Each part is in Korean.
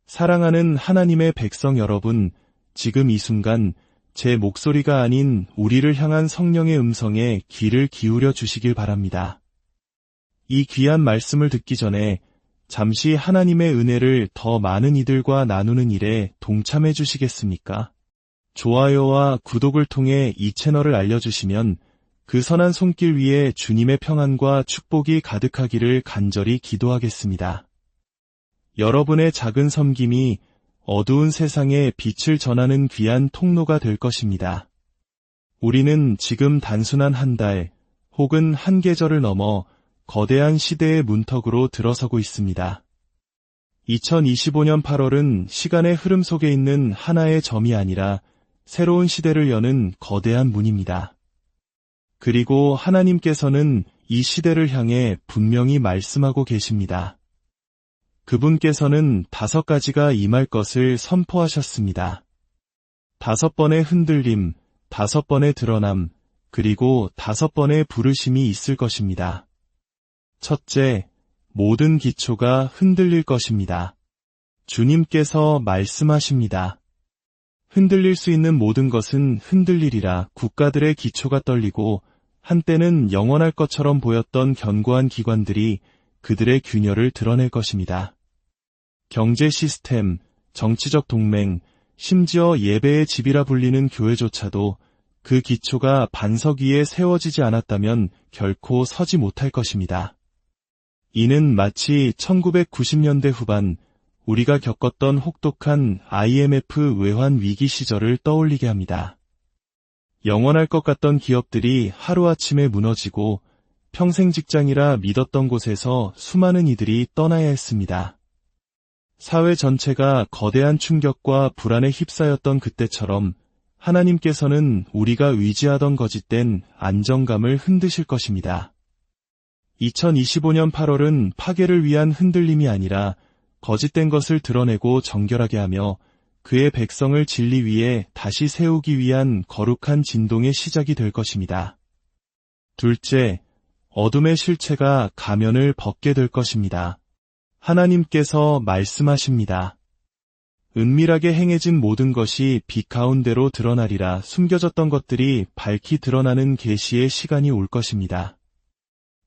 사랑하는 하나님의 백성 여러분, 지금 이 순간 제 목소리가 아닌 우리를 향한 성령의 음성에 귀를 기울여 주시길 바랍니다. 이 귀한 말씀을 듣기 전에 잠시 하나님의 은혜를 더 많은 이들과 나누는 일에 동참해 주시겠습니까? 좋아요와 구독을 통해 이 채널을 알려주시면 그 선한 손길 위에 주님의 평안과 축복이 가득하기를 간절히 기도하겠습니다. 여러분의 작은 섬김이 어두운 세상에 빛을 전하는 귀한 통로가 될 것입니다. 우리는 지금 단순한 한 달 혹은 한 계절을 넘어 거대한 시대의 문턱으로 들어서고 있습니다. 2025년 8월은 시간의 흐름 속에 있는 하나의 점이 아니라 새로운 시대를 여는 거대한 문입니다. 그리고 하나님께서는 이 시대를 향해 분명히 말씀하고 계십니다. 그분께서는 5가지가 임할 것을 선포하셨습니다. 5번의 흔들림, 5번의 드러남, 그리고 5번의 부르심이 있을 것입니다. 첫째, 모든 기초가 흔들릴 것입니다. 주님께서 말씀하십니다. 흔들릴 수 있는 모든 것은 흔들리리라. 국가들의 기초가 떨리고 한때는 영원할 것처럼 보였던 견고한 기관들이 그들의 균열을 드러낼 것입니다. 경제 시스템, 정치적 동맹, 심지어 예배의 집이라 불리는 교회조차도 그 기초가 반석 위에 세워지지 않았다면 결코 서지 못할 것입니다. 이는 마치 1990년대 후반 우리가 겪었던 혹독한 IMF 외환 위기 시절을 떠올리게 합니다. 영원할 것 같던 기업들이 하루아침에 무너지고 평생 직장이라 믿었던 곳에서 수많은 이들이 떠나야 했습니다. 사회 전체가 거대한 충격과 불안에 휩싸였던 그때처럼 하나님께서는 우리가 의지하던 거짓된 안정감을 흔드실 것입니다. 2025년 8월은 파괴를 위한 흔들림이 아니라 거짓된 것을 드러내고 정결하게 하며 그의 백성을 진리 위에 다시 세우기 위한 거룩한 진동의 시작이 될 것입니다. 둘째, 어둠의 실체가 가면을 벗게 될 것입니다. 하나님께서 말씀하십니다. 은밀하게 행해진 모든 것이 빛 가운데로 드러나리라. 숨겨졌던 것들이 밝히 드러나는 계시의 시간이 올 것입니다.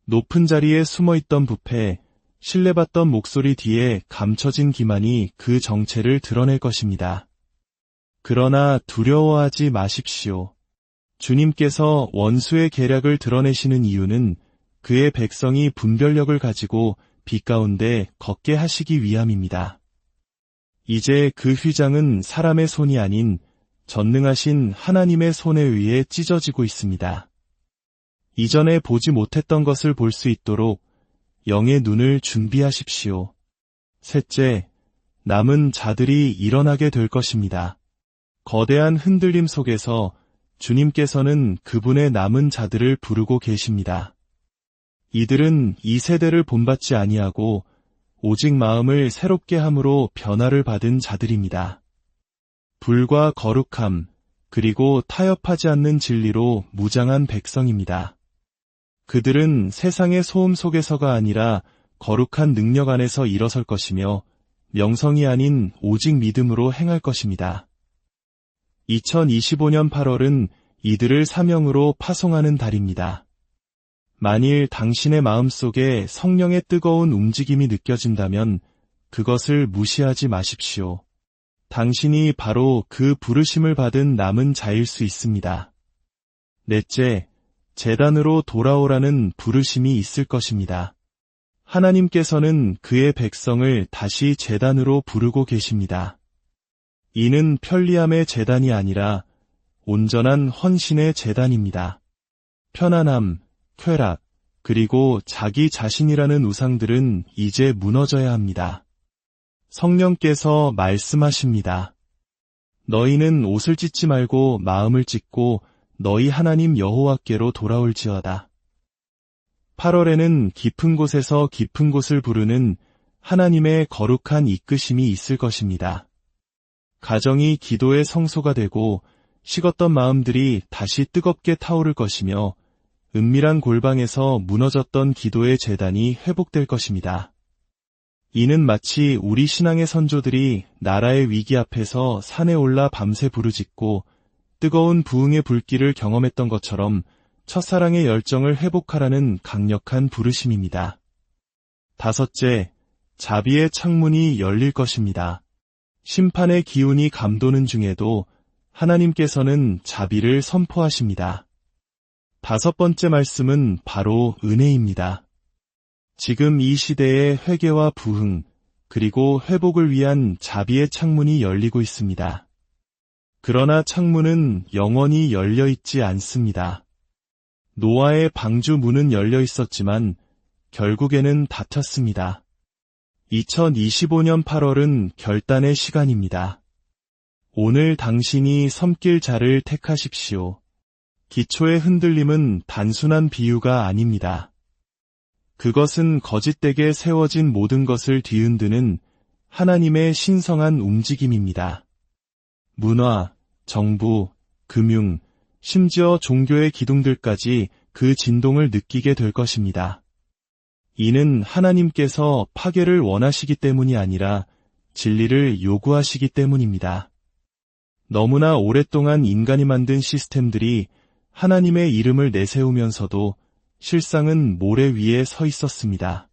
높은 자리에 숨어있던 부패, 신뢰받던 목소리 뒤에 감춰진 기만이 그 정체를 드러낼 것입니다. 그러나 두려워하지 마십시오. 주님께서 원수의 계략을 드러내시는 이유는 그의 백성이 분별력을 가지고 빛 가운데 걷게 하시기 위함입니다. 이제 그 휘장은 사람의 손이 아닌 전능하신 하나님의 손에 의해 찢어지고 있습니다. 이전에 보지 못했던 것을 볼 수 있도록 영의 눈을 준비하십시오. 셋째, 남은 자들이 일어나게 될 것입니다. 거대한 흔들림 속에서 주님께서는 그분의 남은 자들을 부르고 계십니다. 이들은 이 세대를 본받지 아니하고 오직 마음을 새롭게 함으로 변화를 받은 자들입니다. 불과 거룩함, 그리고 타협하지 않는 진리로 무장한 백성입니다. 그들은 세상의 소음 속에서가 아니라 거룩한 능력 안에서 일어설 것이며 명성이 아닌 오직 믿음으로 행할 것입니다. 2025년 8월은 이들을 사명으로 파송하는 달입니다. 만일 당신의 마음속에 성령의 뜨거운 움직임이 느껴진다면 그것을 무시하지 마십시오. 당신이 바로 그 부르심을 받은 남은 자일 수 있습니다. 넷째, 제단으로 돌아오라는 부르심이 있을 것입니다. 하나님께서는 그의 백성을 다시 제단으로 부르고 계십니다. 이는 편리함의 제단이 아니라 온전한 헌신의 제단입니다. 편안함, 쾌락, 그리고 자기 자신이라는 우상들은 이제 무너져야 합니다. 성령께서 말씀하십니다. 너희는 옷을 찢지 말고 마음을 찢고 너희 하나님 여호와께로 돌아올지어다. 8월에는 깊은 곳에서 깊은 곳을 부르는 하나님의 거룩한 이끄심이 있을 것입니다. 가정이 기도의 성소가 되고 식었던 마음들이 다시 뜨겁게 타오를 것이며 은밀한 골방에서 무너졌던 기도의 제단이 회복될 것입니다. 이는 마치 우리 신앙의 선조들이 나라의 위기 앞에서 산에 올라 밤새 부르짖고 뜨거운 부흥의 불길을 경험했던 것처럼 첫사랑의 열정을 회복하라는 강력한 부르심입니다. 다섯째, 자비의 창문이 열릴 것입니다. 심판의 기운이 감도는 중에도 하나님께서는 자비를 선포하십니다. 다섯 번째 말씀은 바로 은혜입니다. 지금 이 시대의 회개와 부흥, 그리고 회복을 위한 자비의 창문이 열리고 있습니다. 그러나 창문은 영원히 열려 있지 않습니다. 노아의 방주 문은 열려 있었지만 결국에는 닫혔습니다. 2025년 8월은 결단의 시간입니다. 오늘 당신이 섬길 자를 택하십시오. 기초의 흔들림은 단순한 비유가 아닙니다. 그것은 거짓되게 세워진 모든 것을 뒤흔드는 하나님의 신성한 움직임입니다. 문화, 정부, 금융, 심지어 종교의 기둥들까지 그 진동을 느끼게 될 것입니다. 이는 하나님께서 파괴를 원하시기 때문이 아니라 진리를 요구하시기 때문입니다. 너무나 오랫동안 인간이 만든 시스템들이 하나님의 이름을 내세우면서도 실상은 모래 위에 서 있었습니다.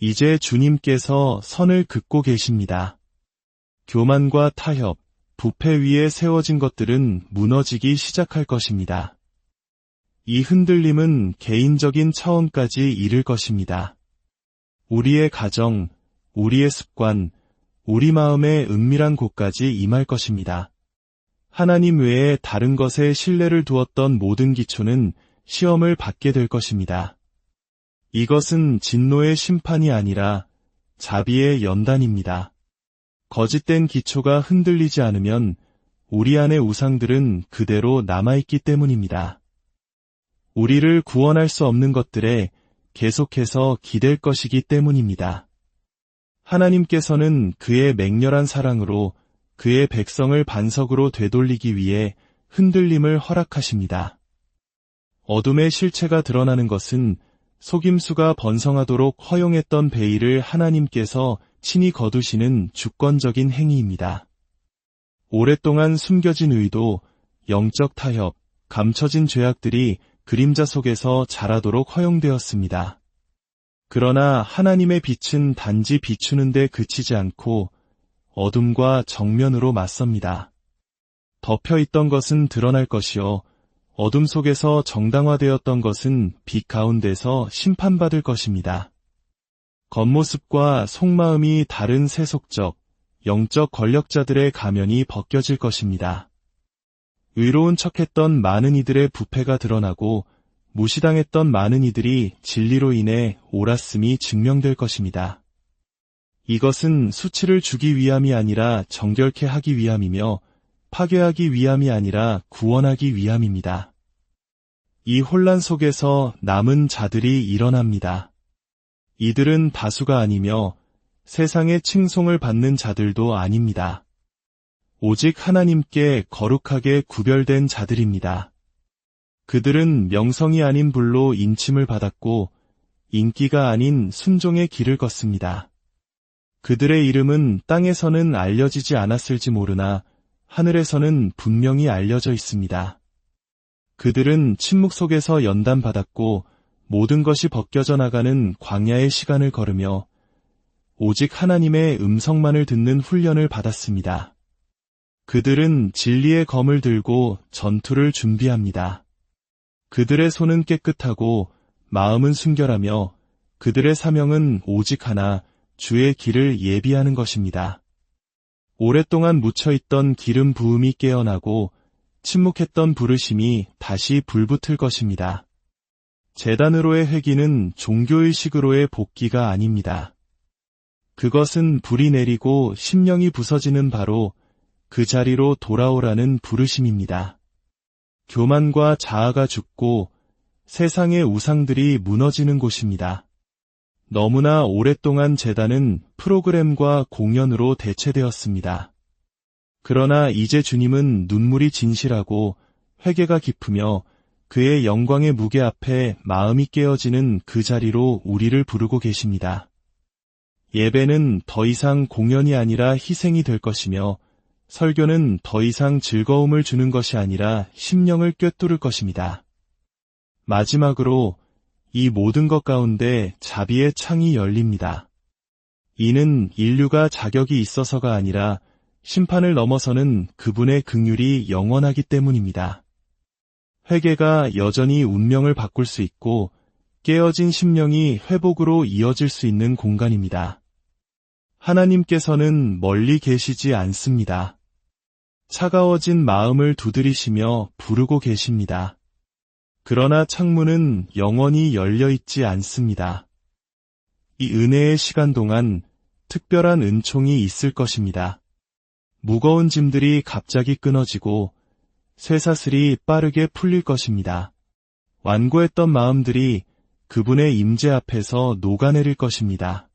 이제 주님께서 선을 긋고 계십니다. 교만과 타협, 부패 위에 세워진 것들은 무너지기 시작할 것입니다. 이 흔들림은 개인적인 차원까지 이를 것입니다. 우리의 가정, 우리의 습관, 우리 마음의 은밀한 곳까지 임할 것입니다. 하나님 외에 다른 것에 신뢰를 두었던 모든 기초는 시험을 받게 될 것입니다. 이것은 진노의 심판이 아니라 자비의 연단입니다. 거짓된 기초가 흔들리지 않으면 우리 안의 우상들은 그대로 남아있기 때문입니다. 우리를 구원할 수 없는 것들에 계속해서 기댈 것이기 때문입니다. 하나님께서는 그의 맹렬한 사랑으로 그의 백성을 반석으로 되돌리기 위해 흔들림을 허락하십니다. 어둠의 실체가 드러나는 것은 속임수가 번성하도록 허용했던 베일을 하나님께서 친히 거두시는 주권적인 행위입니다. 오랫동안 숨겨진 의도, 영적 타협, 감춰진 죄악들이 그림자 속에서 자라도록 허용되었습니다. 그러나 하나님의 빛은 단지 비추는 데 그치지 않고 어둠과 정면으로 맞섭니다. 덮여있던 것은 드러날 것이요, 어둠 속에서 정당화되었던 것은 빛 가운데서 심판받을 것입니다. 겉모습과 속마음이 다른 세속적, 영적 권력자들의 가면이 벗겨질 것입니다. 의로운 척했던 많은 이들의 부패가 드러나고 무시당했던 많은 이들이 진리로 인해 옳았음이 증명될 것입니다. 이것은 수치를 주기 위함이 아니라 정결케 하기 위함이며 파괴하기 위함이 아니라 구원하기 위함입니다. 이 혼란 속에서 남은 자들이 일어납니다. 이들은 다수가 아니며 세상의 칭송을 받는 자들도 아닙니다. 오직 하나님께 거룩하게 구별된 자들입니다. 그들은 명성이 아닌 불로 인침을 받았고 인기가 아닌 순종의 길을 걷습니다. 그들의 이름은 땅에서는 알려지지 않았을지 모르나 하늘에서는 분명히 알려져 있습니다. 그들은 침묵 속에서 연단받았고 모든 것이 벗겨져 나가는 광야의 시간을 걸으며 오직 하나님의 음성만을 듣는 훈련을 받았습니다. 그들은 진리의 검을 들고 전투를 준비합니다. 그들의 손은 깨끗하고 마음은 순결하며 그들의 사명은 오직 하나, 주의 길을 예비하는 것입니다. 오랫동안 묻혀있던 기름 부음이 깨어나고 침묵했던 부르심이 다시 불붙을 것입니다. 제단으로의 회기는 종교의식으로의 복귀가 아닙니다. 그것은 불이 내리고 심령이 부서지는 바로 그 자리로 돌아오라는 부르심입니다. 교만과 자아가 죽고 세상의 우상들이 무너지는 곳입니다. 너무나 오랫동안 제단은 프로그램과 공연으로 대체되었습니다. 그러나 이제 주님은 눈물이 진실하고 회개가 깊으며 그의 영광의 무게 앞에 마음이 깨어지는 그 자리로 우리를 부르고 계십니다. 예배는 더 이상 공연이 아니라 희생이 될 것이며 설교는 더 이상 즐거움을 주는 것이 아니라 심령을 꿰뚫을 것입니다. 마지막으로 이 모든 것 가운데 자비의 창이 열립니다. 이는 인류가 자격이 있어서가 아니라 심판을 넘어서는 그분의 긍휼이 영원하기 때문입니다. 회개가 여전히 운명을 바꿀 수 있고 깨어진 심령이 회복으로 이어질 수 있는 공간입니다. 하나님께서는 멀리 계시지 않습니다. 차가워진 마음을 두드리시며 부르고 계십니다. 그러나 창문은 영원히 열려 있지 않습니다. 이 은혜의 시간 동안 특별한 은총이 있을 것입니다. 무거운 짐들이 갑자기 끊어지고 쇠사슬이 빠르게 풀릴 것입니다. 완고했던 마음들이 그분의 임재 앞에서 녹아내릴 것입니다.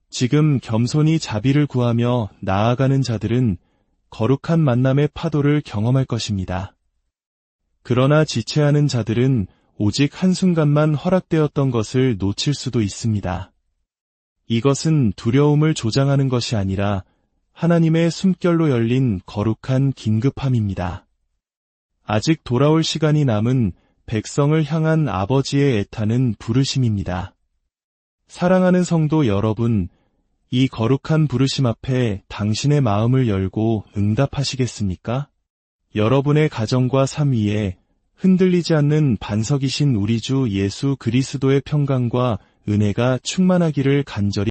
지금 겸손히 자비를 구하며 나아가는 자들은 거룩한 만남의 파도를 경험할 것입니다. 그러나 지체하는 자들은 오직 한순간만 허락되었던 것을 놓칠 수도 있습니다. 이것은 두려움을 조장하는 것이 아니라 하나님의 숨결로 열린 거룩한 긴급함입니다. 아직 돌아올 시간이 남은 백성을 향한 아버지의 애타는 부르심입니다. 사랑하는 성도 여러분, 이 거룩한 부르심 앞에 당신의 마음을 열고 응답하시겠습니까? 여러분의 가정과 삶 위에 흔들리지 않는 반석이신 우리 주 예수 그리스도의 평강과 은혜가 충만하기를 간절히